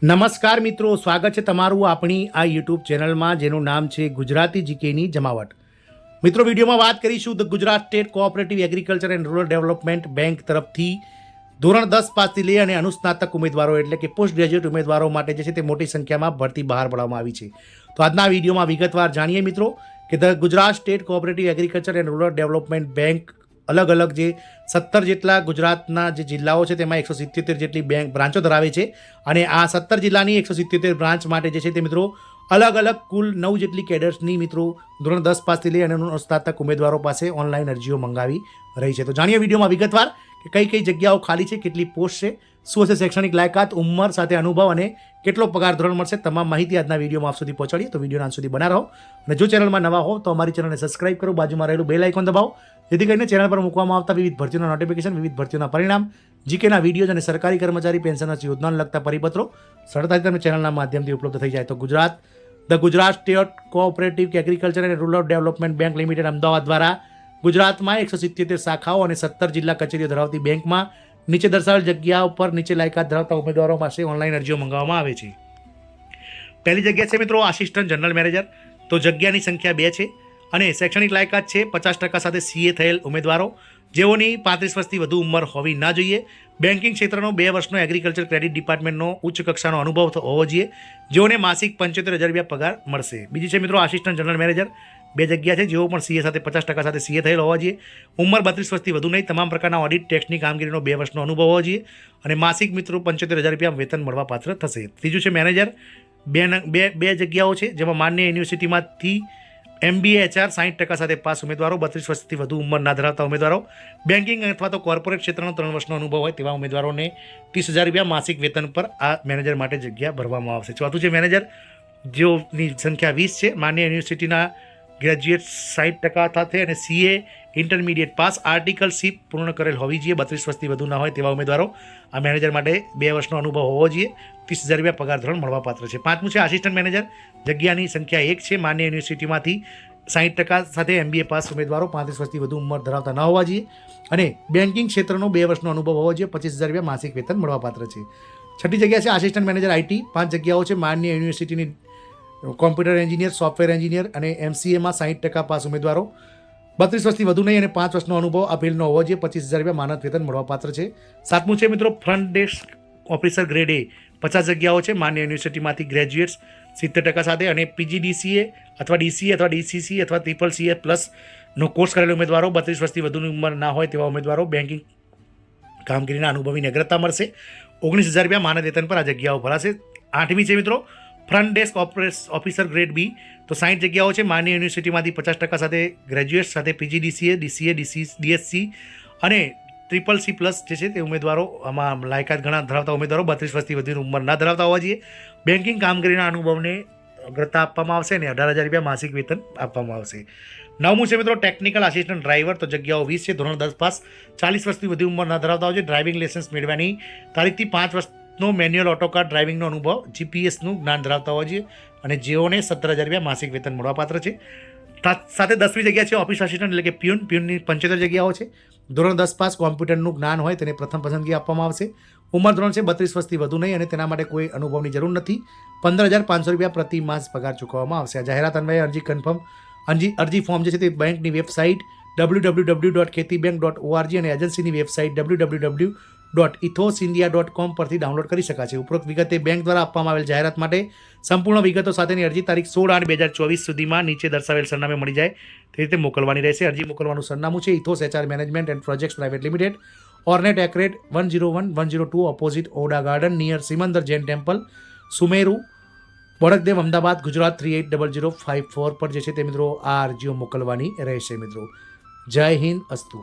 નમસ્કાર મિત્રો, સ્વાગત છે તમારું આપણી આ યુટ્યુબ ચેનલમાં જેનું નામ છે ગુજરાતી જીકેની જમાવટ. મિત્રો, વિડીયોમાં વાત કરીશું the Gujarat state cooperative agriculture and rural development bank તરફથી ધોરણ 10 પાસથી લઈ અને અનુસ્નાતક ઉમેદવારો એટલે કે પોસ્ટ ગ્રેજ્યુએટ ઉમેદવારો માટે જે છે તે મોટી સંખ્યામાં ભરતી બહાર પાડવામાં આવી છે. તો આજના વિડીયોમાં વિગતવાર જાણીએ મિત્રો કે the Gujarat state cooperative agriculture and rural development bank અલગ અલગ જે 17 જેટલા ગુજરાતના જે જિલ્લાઓ છે તેમાં 177 જેટલી બેંક બ્રાન્ચો ધરાવે છે અને આ 17 જિલ્લાની 177 બ્રાન્ચ માટે જે છે તે મિત્રો અલગ અલગ કુલ 9 જેટલી કેડર્સની મિત્રો ધોરણ 10 પાસથી લઈ અને અનુસ્નાતક ઉમેદવારો પાસે ઓનલાઈન અરજીઓ મંગાવી રહી છે. તો જાણીએ વિડીયોમાં વિગતવાર કે કઈ જગ્યાઓ ખાલી છે, કેટલી પોસ્ટ છે, શું હશે શૈક્ષણિક લાયકાત, ઉંમર સાથે અનુભવ અને કેટલો પગાર ધોરણ મળશે. તમામ માહિતી આજના વિડીયોમાં આપ સુધી પહોંચાડીએ. તો વિડીયોના અંત સુધી બના રહો અને જો ચેનલમાં નવા હો તો અમારી ચેનલને સબસ્ક્રાઇબ કરો, બાજુમાં રહેલું બેલ આઇકોન દબાવો જેથી કરીને ચેનલ પર મૂકવામાં આવતા વિવિધ ભરતીઓના નોટિફિકેશન, વિવિધ ભરતીઓના પરિણામ, જીકેના વિડીયોઝ અને સરકારી કર્મચારી પેન્શન યોજનાને લગતા પરિપત્રો સરળતાથી તમને ચેનલના માધ્યમથી ઉપલબ્ધ થઈ જાય. તો the Gujarat state cooperative agriculture and rural development bank limited Ahmedabad દ્વારા ગુજરાતમાં 177 શાખાઓ અને 17 જિલ્લા કચેરીઓ ધરાવતી બેંકમાં નીચે દર્શાવેલ જગ્યા ઉપર નીચે લાયકાત ધરાવતા ઉમેદવારો પાસે ઓનલાઈન અરજીઓ મંગાવવામાં આવે છે. પહેલી જગ્યા છે મિત્રો આસિસ્ટન્ટ જનરલ મેનેજર. તો જગ્યાની સંખ્યા 2 છે અને શૈક્ષણિક લાયકાત છે 50% સાથે CA થયેલ ઉમેદવારો જેઓની 35 વર્ષથી વધુ ઉંમર હોવી ના જોઈએ. બેન્કિંગ ક્ષેત્રનો 2 વર્ષનો એગ્રીકલ્ચર ક્રેડિટ ડિપાર્ટમેન્ટનો ઉચ્ચ કક્ષાનો અનુભવ હોવો જોઈએ, જેઓને માસિક 75,000 રૂપિયા પગાર મળશે. બીજી છે મિત્રો આસિસ્ટન્ટ જનરલ મેનેજર. 2 જગ્યા છે, જેઓ પણ CA સાથે 50% સાથે CA થયેલ હોવા જોઈએ. ઉંમર 32 વર્ષથી વધુ નહીં. તમામ પ્રકારના ઓડિટ ટેક્સની કામગીરીનો 2 વર્ષનો અનુભવ હોવો જોઈએ અને માસિક મિત્રો 75,000 રૂપિયા વેતન મળવા પાત્ર થશે. ત્રીજું છે મેનેજર. બે જગ્યાઓ છે, જેમાં માન્ય યુનિવર્સિટીમાંથી MBA HR 60% સાથે પાસ ઉમેદવારો, 32 વર્ષથી વધુ ઉંમર ના ધરાવતા ઉમેદવારો, બેન્કિંગ અથવા તો કોર્પોરેટ ક્ષેત્રનો 3 વર્ષનો અનુભવ હોય તેવા ઉમેદવારોને 30,000 રૂપિયા માસિક વેતન પર આ મેનેજર માટે જગ્યા ભરવામાં આવશે. ચોથું છે મેનેજર, જેઓની સંખ્યા 20 છે. માન્ય યુનિવર્સિટીના ગ્રેજ્યુએટ 60% સાથે અને CA intermediate pass, article ship પૂર્ણ કરેલ હોવી જોઈએ, 32 વર્ષથી વધુ ના હોય તેવા ઉમેદવારો આ મેનેજર માટે 2 વર્ષનો અનુભવ હોવો જોઈએ, 30,000 રૂપિયા પગાર ધોરણ મળવાપાત્ર છે. પાંચમું છે આસિસ્ટન્ટ મેનેજર. જગ્યાની સંખ્યા 1 છે. માન્ય યુનિવર્સિટીમાંથી 60% સાથે MBA પાસ ઉમેદવારો 35 વર્ષથી વધુ ઉંમર ધરાવતા ન હોવા જોઈએ અને બેન્કિંગ ક્ષેત્રનો 2 વર્ષનો અનુભવ હોવો જોઈએ, 25,000 રૂપિયા માસિક વેતન મળવાપાત્ર છે. છઠ્ઠી જગ્યા છે આસિસ્ટન્ટ મેનેજર IT. 5 જગ્યાઓ છે. માન્ય યુનિવર્સિટીની કોમ્પ્યુટર એન્જિનિયર, સોફ્ટવેર એન્જિનિયર અને MCAમાં 60% પાસ ઉમેદવારો, 32 વર્ષથી વધુ નહીં અને 5 વર્ષનો અનુભવ અપીલનો હોવો જોઈએ, 25,000 રૂપિયા માનદ વેતન મળવાપાત્ર છે. સાતમું છે મિત્રો front desk officer grade A. 50 જગ્યાઓ છે. માન્ય યુનિવર્સિટીમાંથી ગ્રેજ્યુએટ્સ 70% સાથે અને PGDCA અથવા DCA અથવા DCC અથવા CCA પ્લસનો કોર્સ કરેલા ઉમેદવારો, 32 વર્ષથી વધુની ઉંમર ના હોય તેવા ઉમેદવારો, બેન્કિંગ કામગીરીના અનુભવીને અગ્રતા મળશે, 19,000 રૂપિયા માનદ વેતન પર આ જગ્યાઓ ભરાશે. આઠમી છે મિત્રો front desk officer grade B. તો 60 જગ્યાઓ છે. માન્ય યુનિવર્સિટીમાંથી 50% સાથે ગ્રેજ્યુએટ સાથે PGDCA, DCA, DSC અને CCC પ્લસ જે છે તે ઉમેદવારો આમાં લાયકાત ઘણા ધરાવતા ઉમેદવારો, 32 વર્ષથી વધુની ઉંમર ના ધરાવતા હોવા જોઈએ, બેન્કિંગ કામગીરીના અનુભવને અગ્રતા આપવામાં આવશે અને 18,000 રૂપિયા માસિક વેતન આપવામાં આવશે. નવમું છે મિત્રો ટેકનિકલ આસિસ્ટન્ટ ડ્રાઈવર. તો જગ્યાઓ 20 છે. ધોરણ 10 પાસ, 40 વર્ષથી વધુ ઉંમર ના ધરાવતા હોય છે, ડ્રાઇવિંગ લાયસન્સ મેળવ્યાની તારીખથી 5 વર્ષનો મેન્યુઅલ ઓટોકાર ડ્રાઇવિંગનો અનુભવ, GPSનું જ્ઞાન ધરાવતા હોય છે અને જેઓને 17,000 રૂપિયા માસિક વેતન મળવાપાત્ર છે. સાથે 10મી જગ્યા છે ઓફિસ આસિસ્ટન્ટ એટલે કે પ્યુનની 75 જગ્યાઓ છે. ધોરણ 10 પાસ, કોમ્પ્યુટરનું જ્ઞાન હોય તેને પ્રથમ પસંદગી આપવામાં આવશે. ઉંમર ધોરણ છે 32 વર્ષથી વધુ નહીં અને તેના માટે કોઈ અનુભવની જરૂર નથી. 15,500 રૂપિયા પ્રતિ માસ પગાર ચૂકવવામાં આવશે. આ જાહેરાત અન્વયે અરજી ફોર્મ જે છે તે બેંકની વેબસાઇટ www.khetybank.org અને એજન્સીની વેબસાઇટ www.ethosindia.com પરથી ડાઉનલોડ કરી શકાશે. ઉપરોક્ત વિગતે બેંક દ્વારા આપવામાં આવેલ જાહેરાત માટે સંપૂર્ણ વિગતો સાથેની અરજી તારીખ 16/8/2024 સુધીમાં નીચે દર્શાવેલ સરનામે મળી જાય તે રીતે મોકલવાની રહેશે. અરજી મોકલવાનું સરનામું છે ethos HR management and projects private limited, ઓર્નેટ એક્રેટ 101-102 opposite AUDA garden near Simandhar Jain temple, Sumeru, Bodakdev, Ahmedabad, Gujarat 380054 પર જે છે તે મિત્રો આ અરજીઓ મોકલવાની રહેશે. મિત્રો જય હિન્દ, અસ્તુ.